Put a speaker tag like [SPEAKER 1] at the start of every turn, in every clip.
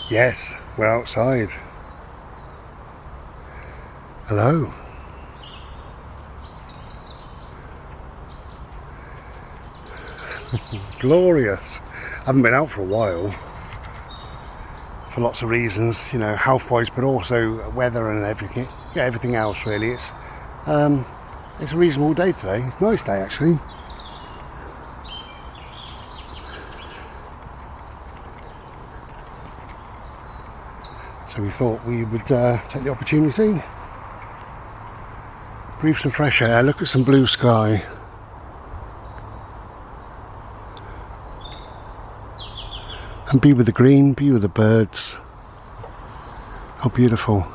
[SPEAKER 1] Yes, we're outside. Hello. Glorious. I haven't been out for a while for lots of reasons, you know, health-wise, but also weather and everything. Yeah, everything else really. It's a reasonable day today. It's a nice day actually. So we thought we would take the opportunity, breathe some fresh air, look at some blue sky. And be with the green, be with the birds. How beautiful.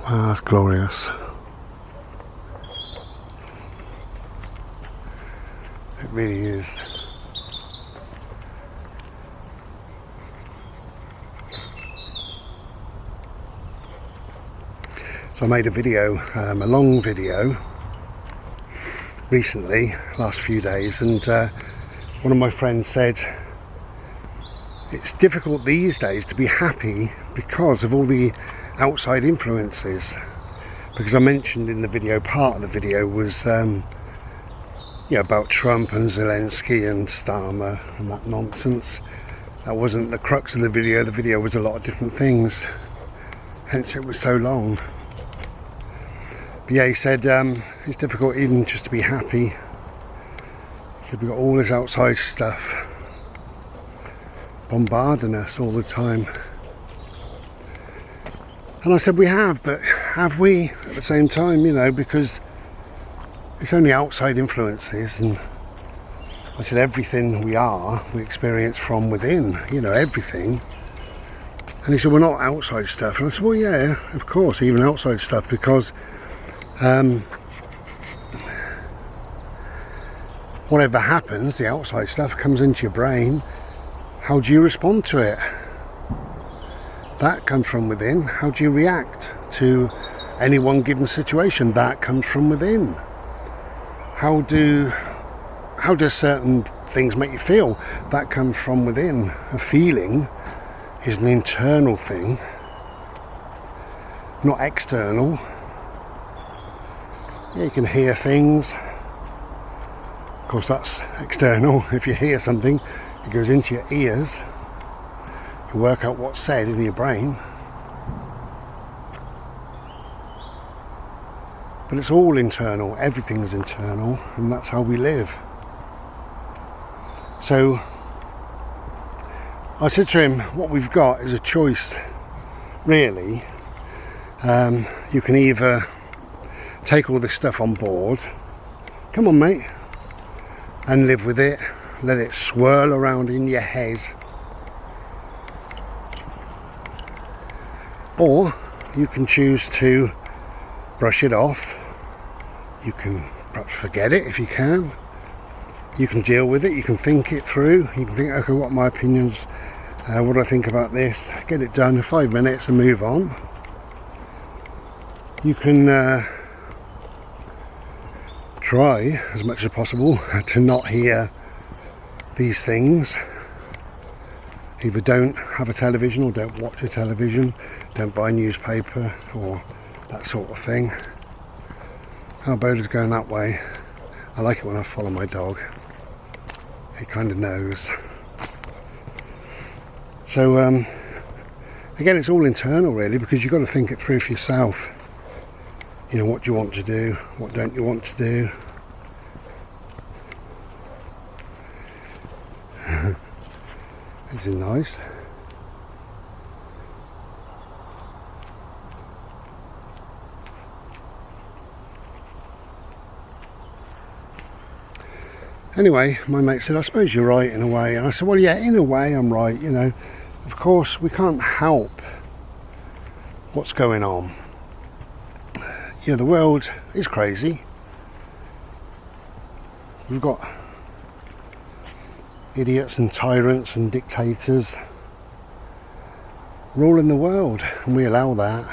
[SPEAKER 1] Wow, that's glorious. It really is. So I made a video, a long video, recently, last few days, and one of my friends said it's difficult these days to be happy because of all the outside influences. Because I mentioned in the video, part of the video was about Trump and Zelensky and Starmer and that nonsense. That wasn't the crux of the video. The video was a lot of different things, hence it was so long. But yeah, he said it's difficult even just to be happy. He said we've got all this outside stuff bombarding us all the time. And I said we have, but have we at the same time, because it's only outside influences, and I said everything we experience from within, everything. And he said, we're not outside stuff. And I said, well, yeah, of course, even outside stuff, because whatever happens, the outside stuff comes into your brain. How do you respond to it? That comes from within. How do you react to any one given situation? That comes from within. How do certain things make you feel? That comes from within. A feeling is an internal thing, not external. Yeah, you can hear things. Of course, that's external. If you hear something, it goes into your ears. You work out what's said in your brain. But it's all internal. Everything's internal, and that's how we live. So I said to him, what we've got is a choice, really. You can either take all this stuff on board, come on mate, and live with it, let it swirl around in your head. Or you can choose to brush it off. You can perhaps forget it if you can. You can deal with it, you can think it through. You can think, okay, what are my opinions? What do I think about this? Get it done in 5 minutes and move on. You can try as much as possible to not hear these things. Either don't have a television or don't watch a television, don't buy a newspaper or that sort of thing. Our boat is going that way. I like it when I follow my dog. He kind of knows. So again, it's all internal really, because you've got to think it through for yourself. What do you want to do? What don't you want to do? This is nice. Anyway, my mate said, I suppose you're right in a way. And I said, well, yeah, in a way I'm right. Of course, we can't help what's going on. The world is crazy. We've got idiots and tyrants and dictators ruling the world, and we allow that,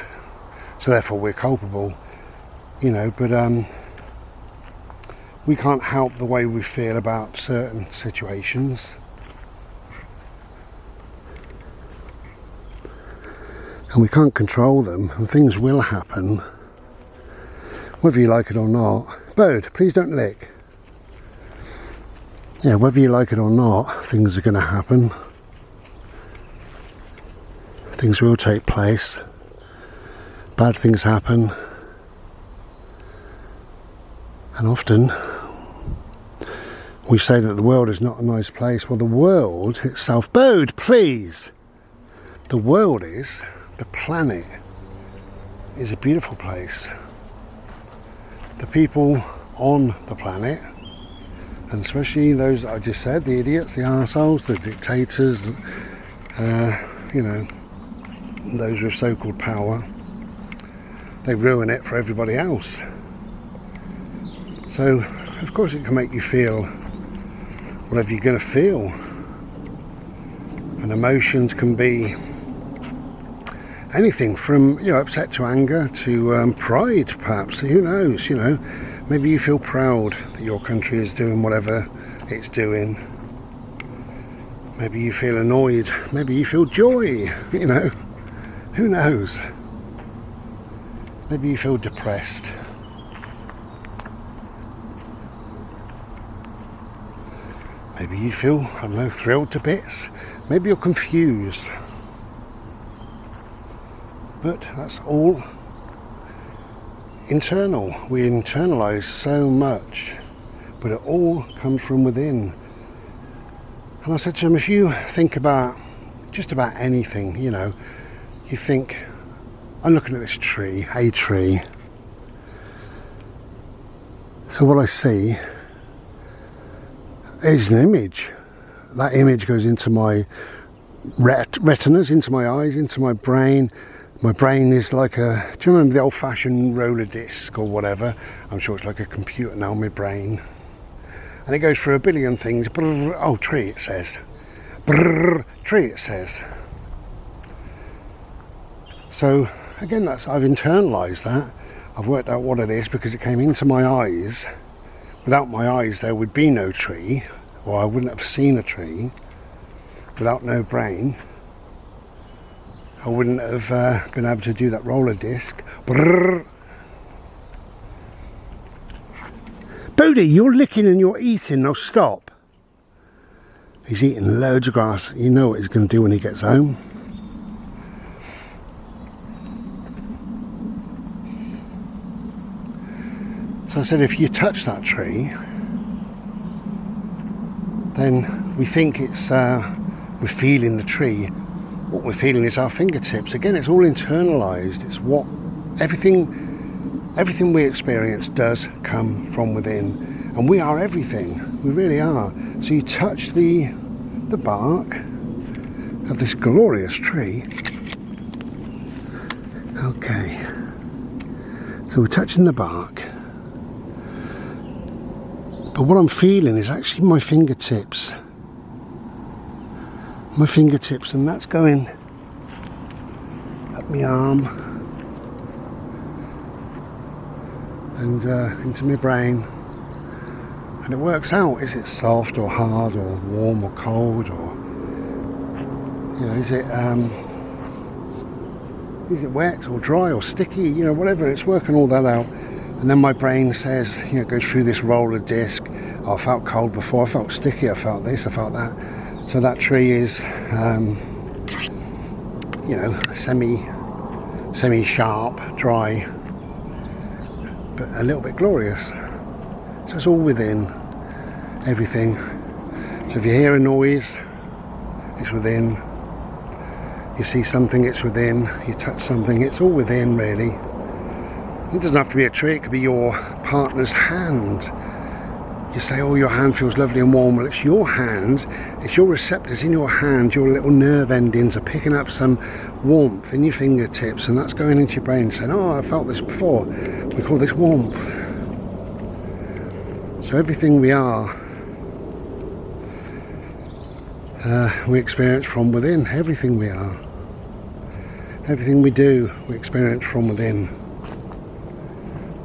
[SPEAKER 1] so therefore we're culpable, but we can't help the way we feel about certain situations, and we can't control them, and things will happen whether you like it or not. Bode, please don't lick. Yeah, whether you like it or not, things are going to happen. Things will take place. Bad things happen. And often we say that the world is not a nice place. Well, the world itself, Bode, please. The world is, the planet is a beautiful place. The people on the planet, and especially those that I just said, the idiots, the arseholes, the dictators, those with so-called power, they ruin it for everybody else. So, of course it can make you feel whatever you're going to feel. And emotions can be anything from, upset to anger to pride, perhaps. Who knows, Maybe you feel proud that your country is doing whatever it's doing. Maybe you feel annoyed. Maybe you feel joy, Who knows? Maybe you feel depressed. Maybe you feel, thrilled to bits. Maybe you're confused. But that's all internal. We internalise so much, but it all comes from within. And I said to him, if you think about just about anything, you think, I'm looking at this tree, a tree. So what I see is an image. That image goes into my retinas, into my eyes, into my brain. My brain is like do you remember the old-fashioned roller disc or whatever? I'm sure it's like a computer now, my brain. And it goes through a billion things. Brrr, oh, tree, it says. Brrr, tree, it says. So, again, I've internalised that. I've worked out what it is because it came into my eyes. Without my eyes, there would be no tree, or I wouldn't have seen a tree. Without no brain, I wouldn't have been able to do that roller disc. Brrr. Bodie, you're licking and you're eating. Now stop. He's eating loads of grass. You know what he's going to do when he gets home. So I said, if you touch that tree, then we think we're feeling the tree. What we're feeling is our fingertips. Again, it's all internalised. It's what everything we experience does come from within, and we are everything. We really are. So you touch the bark of this glorious tree. Okay. So we're touching the bark. But what I'm feeling is actually my fingertips. My fingertips, and that's going up my arm and into my brain. And it works out, is it soft or hard or warm or cold, or is it wet or dry or sticky, whatever. It's working all that out. And then my brain says, goes through this roller disc. Oh, I felt cold before, I felt sticky, I felt this, I felt that. So that tree is, semi-sharp, dry, but a little bit glorious. So it's all within, everything. So if you hear a noise, it's within. You see something, it's within. You touch something, it's all within, really. It doesn't have to be a tree, it could be your partner's hand. You say, oh, your hand feels lovely and warm. Well, it's your hand, it's your receptors in your hand, your little nerve endings are picking up some warmth in your fingertips, and that's going into your brain saying, oh, I felt this before. We call this warmth. So everything we are We experience from within. Everything we are, everything we do, we experience from within.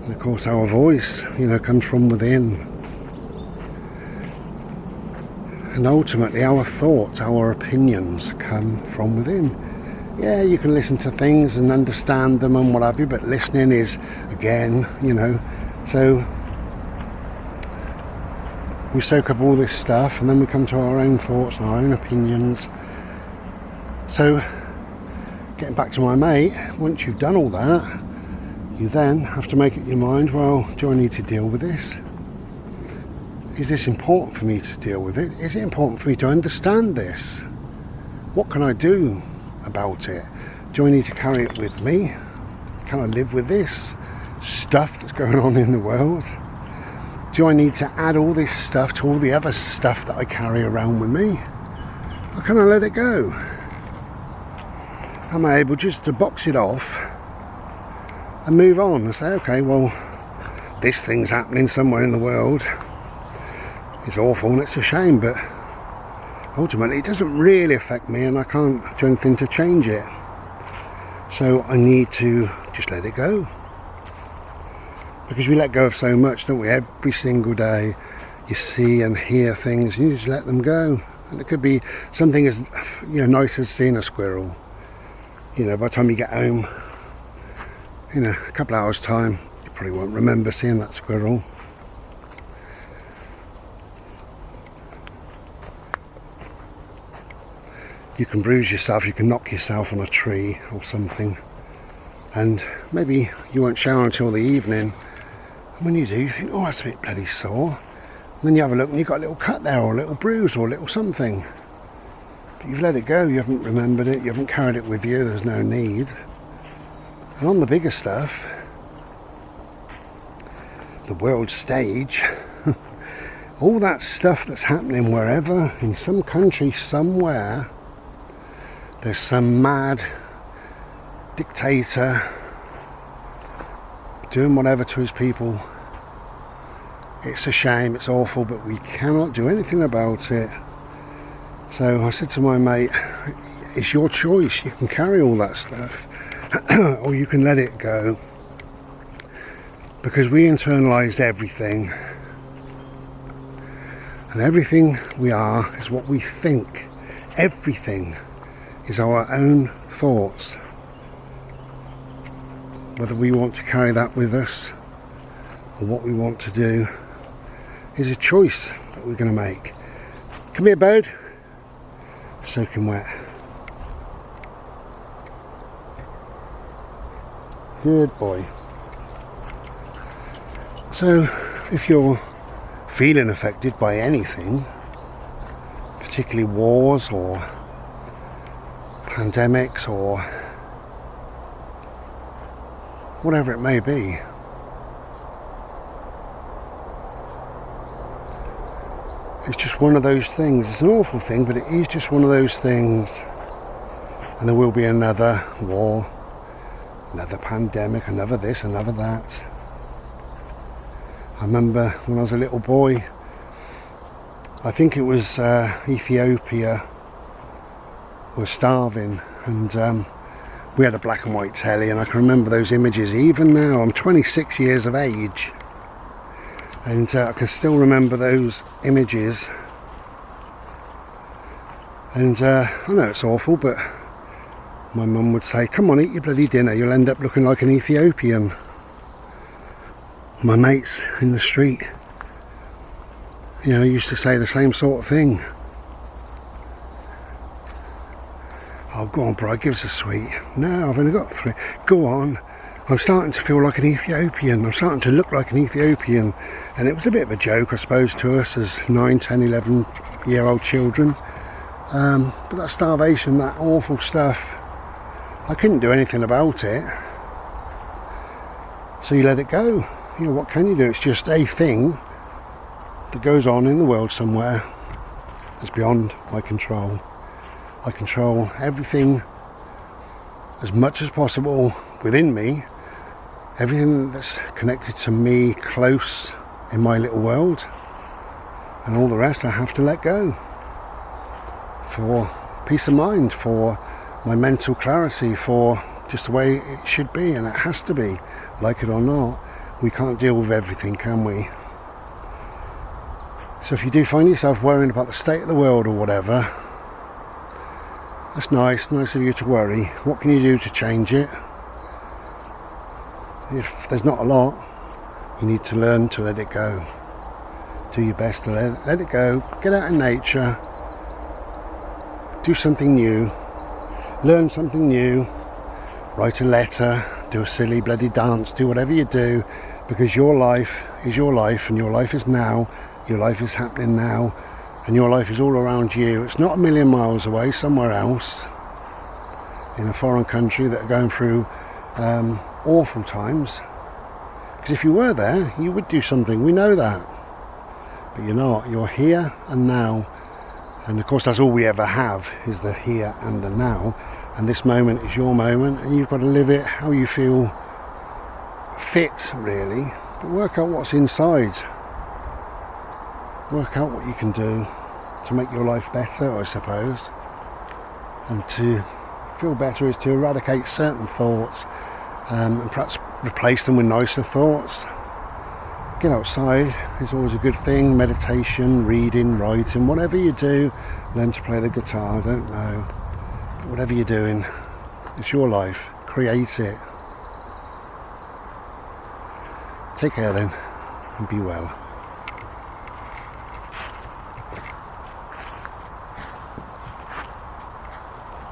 [SPEAKER 1] And of course our voice, comes from within. And ultimately our thoughts, our opinions come from within. Yeah, you can listen to things and understand them and what have you, but listening is, again, so we soak up all this stuff and then we come to our own thoughts and our own opinions. So, getting back to my mate, once you've done all that, you then have to make up your mind, well, do I need to deal with this? Is this important for me to deal with it? Is it important for me to understand this? What can I do about it? Do I need to carry it with me? Can I live with this stuff that's going on in the world? Do I need to add all this stuff to all the other stuff that I carry around with me? Or can I let it go? Am I able just to box it off and move on and say, okay, well, this thing's happening somewhere in the world. It's awful and it's a shame, but ultimately it doesn't really affect me and I can't do anything to change it. So I need to just let it go. Because we let go of so much, don't we? Every single day you see and hear things and you just let them go. And it could be something as nice as seeing a squirrel. By the time you get home, a couple of hours time, you probably won't remember seeing that squirrel. You can bruise yourself, you can knock yourself on a tree or something, and maybe you won't shower until the evening. And when you do, you think, oh, that's a bit bloody sore. And then you have a look and you've got a little cut there, or a little bruise, or a little something. But you've let it go, you haven't remembered it, you haven't carried it with you, there's no need. And on the bigger stuff, the world stage, all that stuff that's happening wherever, in some country, somewhere, there's some mad dictator doing whatever to his people. It's a shame, it's awful, but we cannot do anything about it. So I said to my mate, it's your choice. You can carry all that stuff or you can let it go. Because we internalised everything. And everything we are is what we think. Everything is our own thoughts. Whether we want to carry that with us or what we want to do is a choice that we're going to make. Come here, bird. Soaking wet. Good boy. So, if you're feeling affected by anything, particularly wars or pandemics or whatever it may be, it's just one of those things. It's an awful thing, but it is just one of those things. And there will be another war, another pandemic, another this, another that. I remember when I was a little boy, I think it was Ethiopia was starving, and we had a black and white telly, and I can remember those images. Even now, I'm 26 years of age, and I can still remember those images. And I know it's awful, but my mum would say, come on, eat your bloody dinner, you'll end up looking like an Ethiopian. My mates in the street, used to say the same sort of thing. Oh, go on, bro, give us a sweet. No, I've only got 3. Go on. I'm starting to feel like an Ethiopian. I'm starting to look like an Ethiopian. And it was a bit of a joke, I suppose, to us as 9, 10, 11-year-old children. But that starvation, that awful stuff, I couldn't do anything about it. So you let it go. What can you do? It's just a thing that goes on in the world somewhere that's beyond my control. I control everything as much as possible within me, everything that's connected to me close in my little world, and all the rest I have to let go. for peace of mind, for my mental clarity, for just the way it should be, and it has to be, like it or not. We can't deal with everything, can we? So if you do find yourself worrying about the state of the world or whatever, that's nice of you to worry. What can you do to change it? If there's not a lot, you need to learn to let it go. Do your best to let it go. Get out in nature. Do something new. Learn something new. Write a letter. Do a silly bloody dance. Do whatever you do, because your life is your life, and your life is now. Your life is happening now, and your life is all around you. It's not a million miles away, somewhere else, in a foreign country that are going through awful times. Because if you were there, you would do something. We know that. But you're not. You're here and now. And of course, that's all we ever have, is the here and the now. And this moment is your moment, and you've got to live it how you feel fit, really. But work out what's inside. Work out what you can do to make your life better, I suppose. And to feel better is to eradicate certain thoughts, and perhaps replace them with nicer thoughts. Get outside is always a good thing. Meditation, reading, writing, whatever you do. Learn to play the guitar, I don't know. But whatever you're doing, it's your life. Create it. Take care then, and be well.